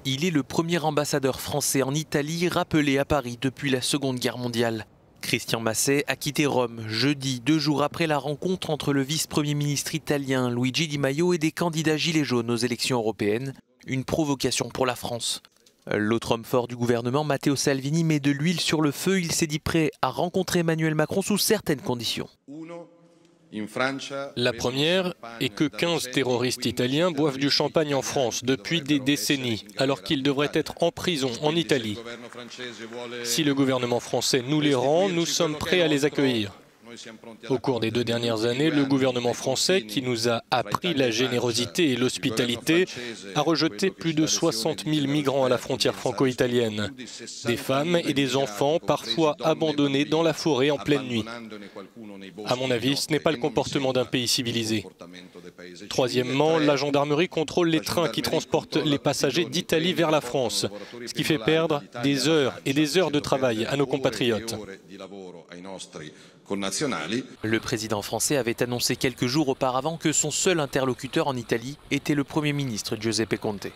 Il est le premier ambassadeur français en Italie rappelé à Paris depuis la Seconde Guerre mondiale. Christian Masset a quitté Rome jeudi, 2 jours après la rencontre entre le vice-premier ministre italien Luigi Di Maio et des candidats gilets jaunes aux élections européennes. Une provocation pour la France. L'autre homme fort du gouvernement, Matteo Salvini, met de l'huile sur le feu. Il s'est dit prêt à rencontrer Emmanuel Macron sous certaines conditions. La première est que 15 terroristes italiens boivent du champagne en France depuis des décennies, alors qu'ils devraient être en prison en Italie. Si le gouvernement français nous les rend, nous sommes prêts à les accueillir. Au cours des 2 dernières années, le gouvernement français, qui nous a appris la générosité et l'hospitalité, a rejeté plus de 60 000 migrants à la frontière franco-italienne. Des femmes et des enfants, parfois abandonnés dans la forêt en pleine nuit. À mon avis, ce n'est pas le comportement d'un pays civilisé. Troisièmement, la gendarmerie contrôle les trains qui transportent les passagers d'Italie vers la France, ce qui fait perdre des heures et des heures de travail à nos compatriotes. Le président français avait annoncé quelques jours auparavant que son seul interlocuteur en Italie était le Premier ministre Giuseppe Conte.